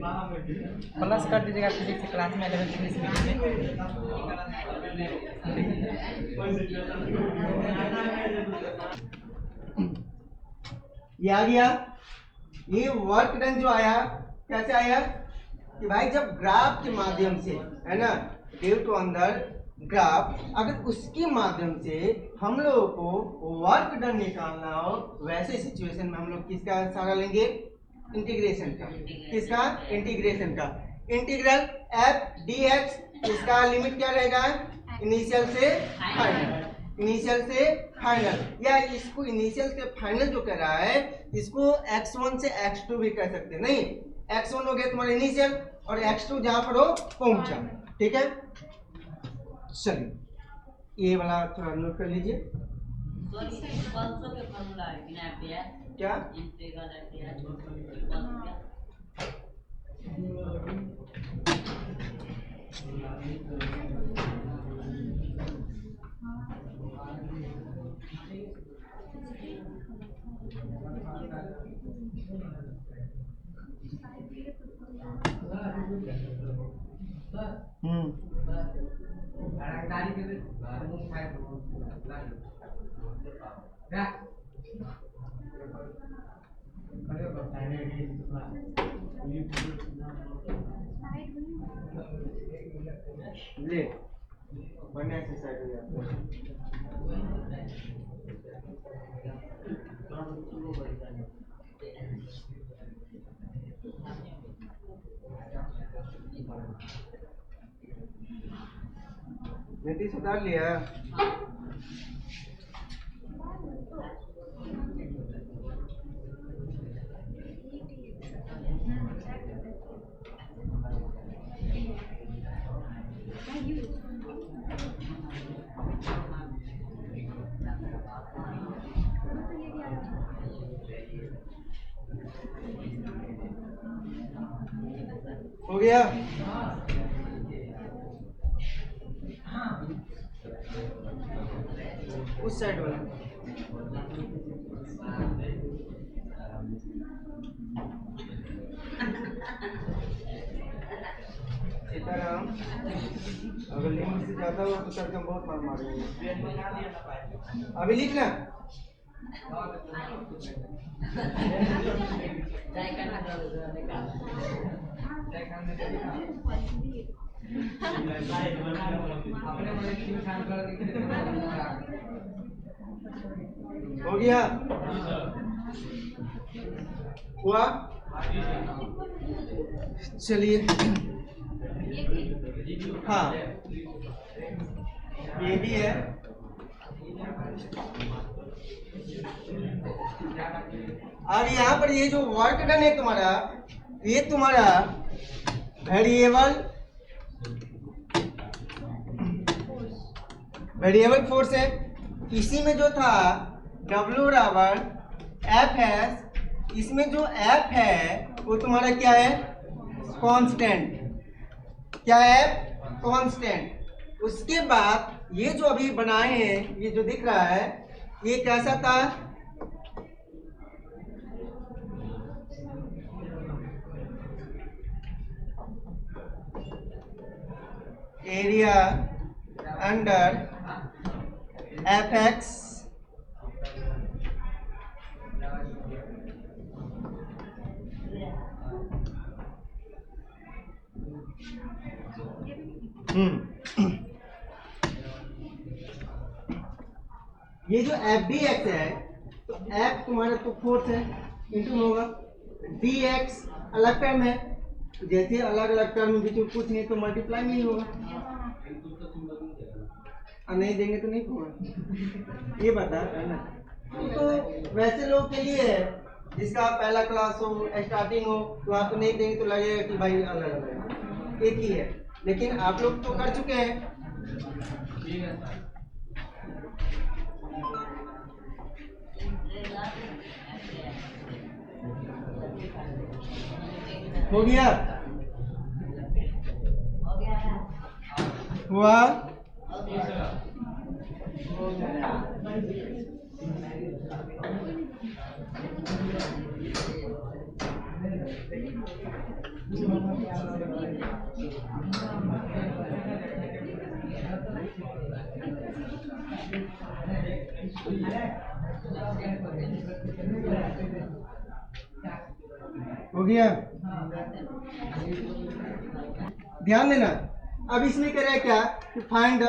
Plus कर दीजिएगा physics class में 11 फिजिक्स में। ये आ गया। ये वर्क डन जो आया कैसे आया कि भाई जब ग्राफ के माध्यम से है ना, ड्यू टू अंदर ग्राफ, अगर उसके माध्यम से हम लोगों को वर्क डन निकालना हो, वैसे सिचुएशन में हम लोग किसका सहारा लेंगे? इंटीग्रेशन का। किसका? इंटीग्रेशन का। इंटीग्रल एफ डी एक्स, इसका लिमिट क्या रहेगा? इनिशियल से फाइनल। इनिशियल से फाइनल, या इसको इनिशियल से फाइनल जो कह रहा है इसको x1 से x2 भी कह सकते हैं। नहीं, x1 हो गया तुम्हारा इनिशियल और x2 जहां पर हो पहुंचा। ठीक है, चलिए ये वाला थोड़ा नोट कर लीजिए। क्या ले बढ़िया से साइड हो जाता है। नीति सुधार लिया। हो गया। उस साइड वाला सीताराम, अगर लिमिट से ज्यादा हो तो सर हम बहुत मार मारेंगे। अभी लिखना। हो गया? हुआ? चलिए, हाँ ये भी है। और यहाँ पर ये जो वर्क डन है तुम्हारा, ये तुम्हारा वेरिएबल फोर्स है। इसी में जो था W बराबर एफ है, इसमें जो F है वो तुम्हारा क्या है? कांस्टेंट। क्या है? कांस्टेंट। उसके बाद ये जो अभी बनाए हैं, ये जो दिख रहा है ये कैसा था? एरिया अंडर एफ एक्स ये जो एफ डी एक्स है, तो एफ तुम्हारा तो फोर्स है, इंटू होगा डी एक्स अलग टर्म है, जैसे अलग अलग टर्म बीच में कुछ नहीं तो मल्टीप्लाई नहीं होगा, और नहीं देंगे तो नहीं होगा। ये बता है ना। तो वैसे लोग के लिए है जिसका पहला क्लास हो, स्टार्टिंग हो, तो आप तो नहीं देंगे तो लगेगा कि भाई अलग अलग एक ही है, लेकिन आप लोग तो कर चुके हैं। हो गया? हुआ? हो गया। ध्यान देना, अब इसमें कह रहा है क्या कि फाइंड द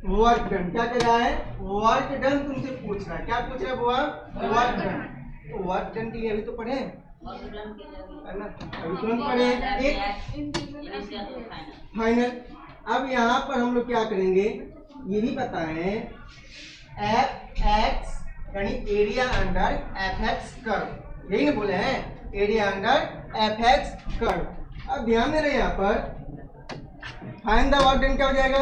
वर्क डन। क्या कह रहा है? वर्क डन तुमसे पूछ रहा है। क्या पूछ रहा है बुआ? Work done. तो वर्क डन के लिए अभी तो पढ़े है ना, अभी तुरंत पढ़े एक फाइनल। अब यहाँ पर हम लोग क्या करेंगे ये भी पता है, एफ एक्स यानी area under F x curve, यही ना बोले हैं, area under F x curve. अब ध्यान दे रहे हैं यहाँ पर फाइंड द वर्क डन क्या हो जाएगा?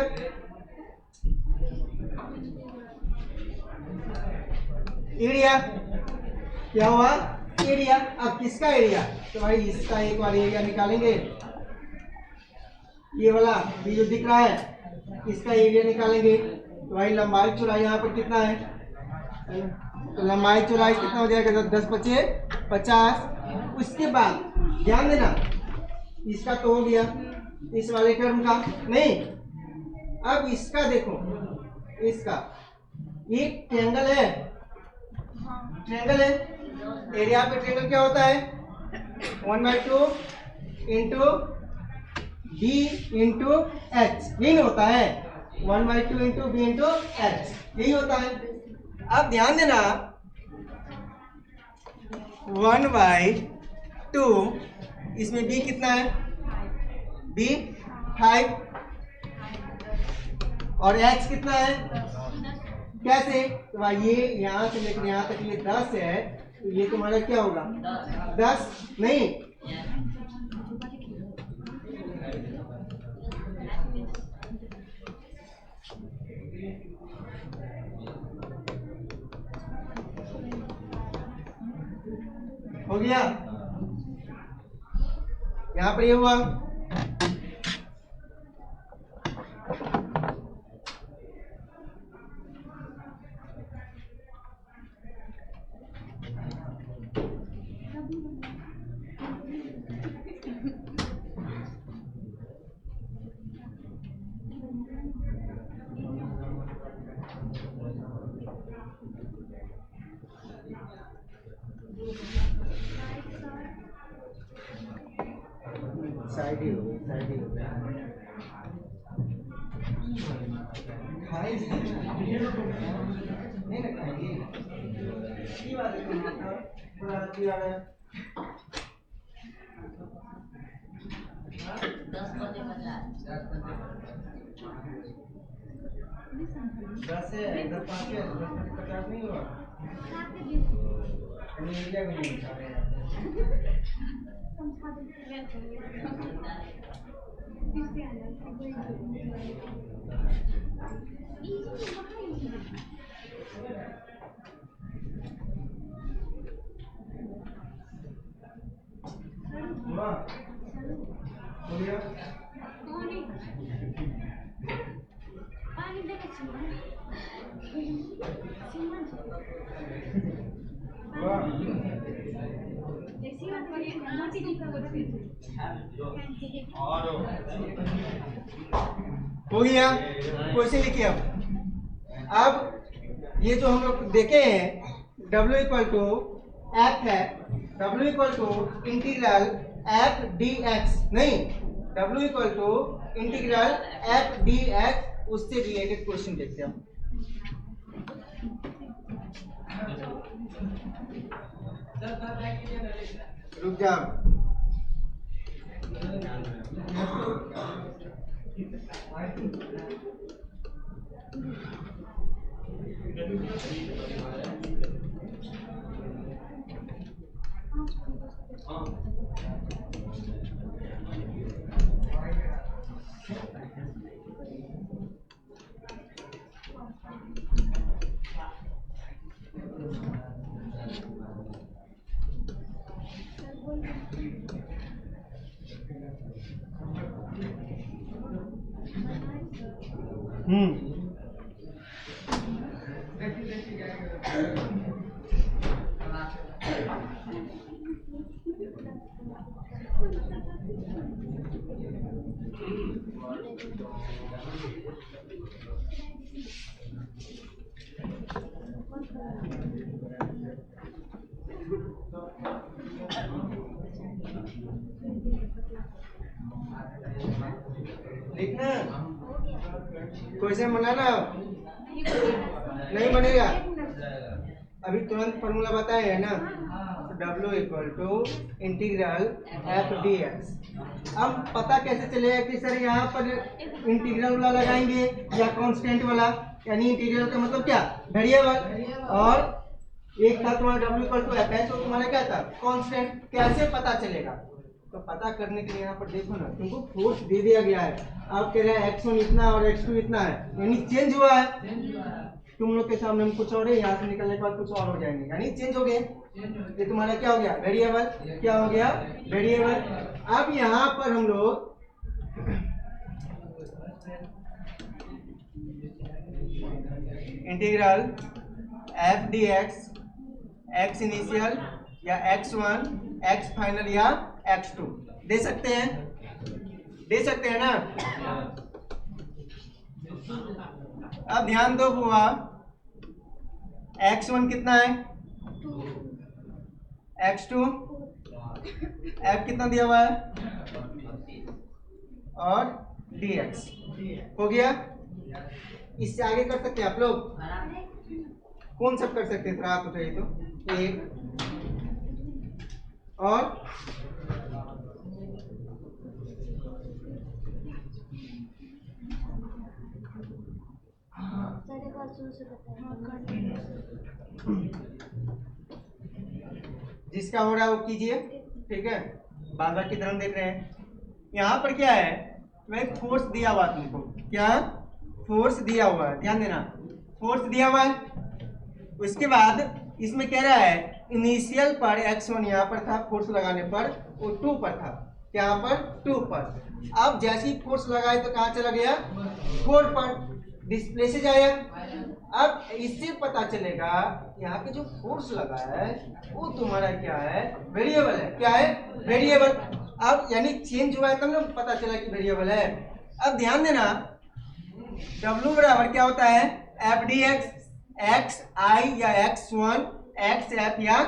एरिया क्या हुआ? एरिया। अब किसका एरिया? तो भाई इसका एक बार एरिया निकालेंगे, ये वाला ये जो दिख रहा है इसका एरिया निकालेंगे। तो भाई लंबाई चौड़ाई यहाँ पर कितना है? तो लंबाई चौड़ाई कितना हो जाएगा? 10 पचे 50। उसके बाद ध्यान देना इसका तो हो गया, इस वाले टर्म का नहीं। अब इसका देखो, इसका एक ट्रायंगल है, ट्रायंगल है, एरिया पे ट्रायंगल क्या होता है? 1/2 इंटू बी इंटू एच, यही होता है 1/2 इंटू बी इंटू एच, यही होता है। अब ध्यान देना 1/2 इसमें b कितना है? b 5 और h कितना है? कैसे? तो भाई ये यहाँ से लेकर यहाँ तक ये 10 है, तो ये तुम्हारा क्या होगा? 10 नहीं, हो गया। यहाँ पर ये हुआ, साइड ही हो गया, साइड ही हो गया। नहीं ना खाएंगे, ये बात है थोड़ा अच्छी आ रहा है। 10 है, 10 5 है, 10 50 नहीं हुआ, एरिया भी नहीं बता रहे हैं। हो गया, क्वेश्चन लिखिए। अब ये जो हम लोग देखे हैं W इक्वल टू एफ है, W equal to integral F D X, नहीं W equal to integral F D X, उससे रिलेटेड क्वेश्चन देखते हैं। रुक जाओ, लिखना क्वेश्चन बनाना नहीं बनेगा। अभी तुरंत फॉर्मूला बताए है ना, W equal to integral F D X. अब पता कैसे चलेगा कि सर यहाँ पर इंटीग्रल वाला लगाएंगे या कांस्टेंट वाला, यानी इंटीग्रल का मतलब क्या, वेरिएबल, और एक था तुम्हारा W equal to F X, तो तुम्हारा क्या था, कांस्टेंट। कैसे पता चलेगा, तो पता करने के लिए यहाँ पर देखो ना, तुमको फोर्स दे दिया गया है, आप कह रहे हैं x1 इतना और x2 इतना है, यानी चेंज हुआ है। तुम लोग के सामने हम कुछ और है, यहाँ से निकलने के बाद कुछ और हो जाएंगे, यानी चेंज हो गए। ये तुम्हारा क्या हो गया, वेरिएबल। क्या हो गया, वेरिएबल। अब यहाँ पर हम लोग integral F D x, x initial या x1, x फाइनल या x2 दे सकते हैं, दे सकते हैं ना। अब ध्यान दो बुआ, x1 कितना है, x2, f कितना दिया हुआ है, और dx हो गया। इससे आगे कर सकते हैं आप लोग, कौन सब कर सकते हैं, थोड़ा हाथ उठाइए तो। एक और जिसका हो रहा है वो कीजिए, ठीक है। बार बार की तरफ देख रहे हैं। यहाँ पर क्या है, वह फोर्स दिया हुआ तुमको, क्या फोर्स दिया हुआ है, ध्यान देना, फोर्स दिया हुआ है। उसके बाद इसमें कह रहा है इनिशियल पर x1 यहाँ पर था, फोर्स लगाने पर वो 2 पर था, यहाँ पर 2 पर। अब जैसे ही फोर्स लगाए तो कहाँ चला गया, 4 पर, डिस्प्ले से जाएगा। अब इससे पता चलेगा यहाँ पे जो फोर्स लगा है वो तुम्हारा क्या है, वेरिएबल है। क्या है, वेरिएबल। अब यानी चेंज हुआ है तब ना पता चला कि वेरिएबल है। अब ध्यान देना, W बराबर क्या होता है, एफ डी एक्स, एक्स आई या x1, एक्स एफ या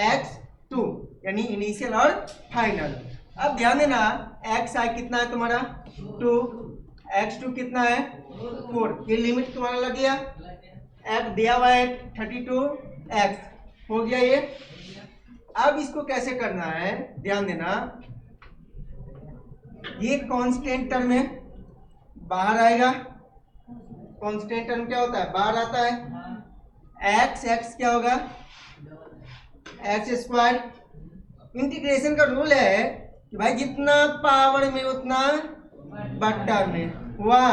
x2, यानी इनिशियल और फाइनल। अब ध्यान देना, एक्स आई कितना है तुम्हारा 2, x2 कितना है 4, ये लिमिट तुम्हारा लग गया। f दिया हुआ है 32x, हो गया ये। अब इसको कैसे करना है, ध्यान देना, ये कांस्टेंट टर्म है, बाहर आएगा। कांस्टेंट टर्म क्या होता है, बाहर आता है। x क्या होगा, x²। इंटीग्रेशन का रूल है कि भाई जितना पावर में उतना बट्टा में, वाह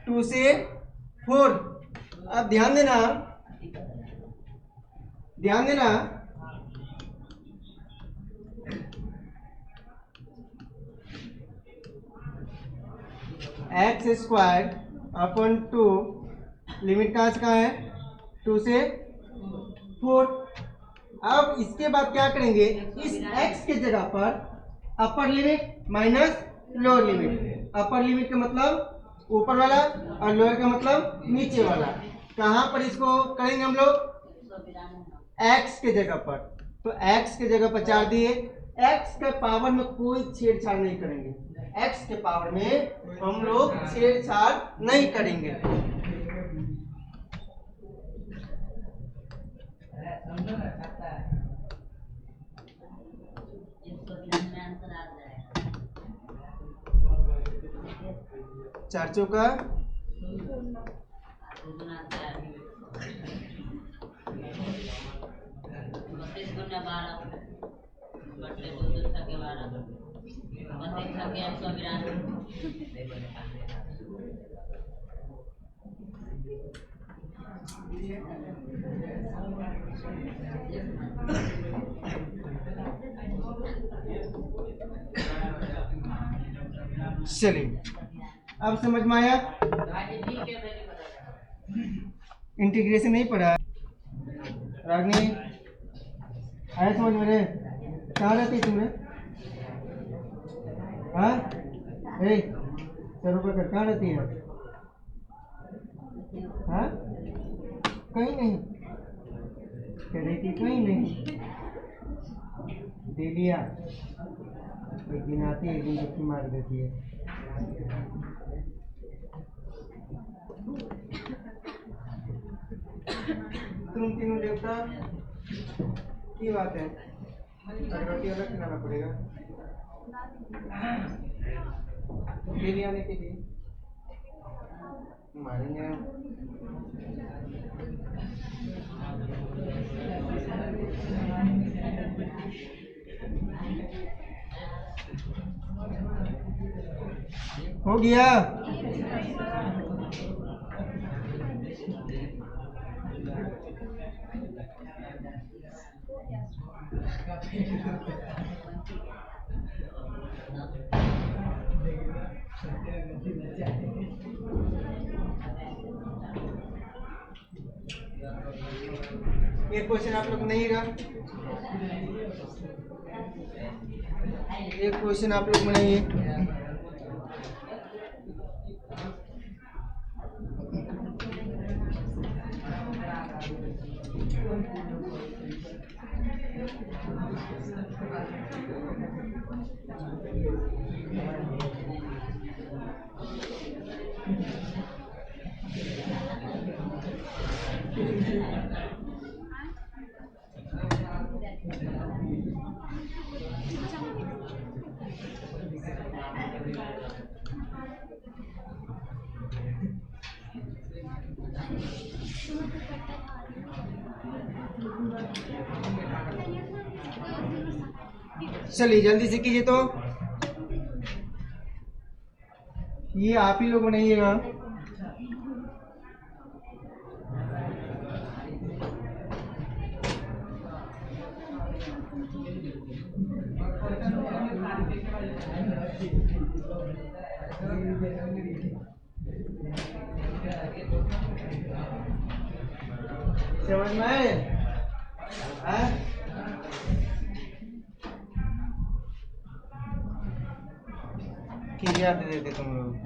2 से 4। अब ध्यान देना, ध्यान देना, x² अपन 2, लिमिट कहाँ से कहाँ है, 2 से 4। अब इसके बाद क्या करेंगे, इस x के जगह पर upper limit minus lower limit. Upper limit का मतलब ऊपर वाला और लोअर का मतलब नीचे वाला। कहाँ पर इसको करेंगे हम लोग, x के जगह पर। तो x के जगह पर 4 दिए, x के पावर में कोई छेड़छाड़ नहीं करेंगे, x के पावर में हम लोग छेड़छाड़ नहीं करेंगे। चार चौका 12। चलिए अब समझ में आया, इंटीग्रेशन नहीं पढ़ा रागनी, आया समझ में रे, कहाँ रहती तुमने, हाँ सर ऊपर कहाँ रहती है? हाँ, कहीं नहीं कह रही थी, कहीं नहीं। दे लिया, एक दिन आती है, एक दिन डुबकी मार देती है। तुम तीनों देवता की बात है, अगरबत्ती अलग खिलाना पड़ेगा डेली आने के लिए। मारेंगे हो गया। एक क्वेश्चन आप लोग नहीं रहा, एक क्वेश्चन आप लोग बनाइए। चलिए जल्दी से कीजिए, तो ये आप ही लोग बनाइएगा। समझ में आए? क्या दे देते तुम लोग?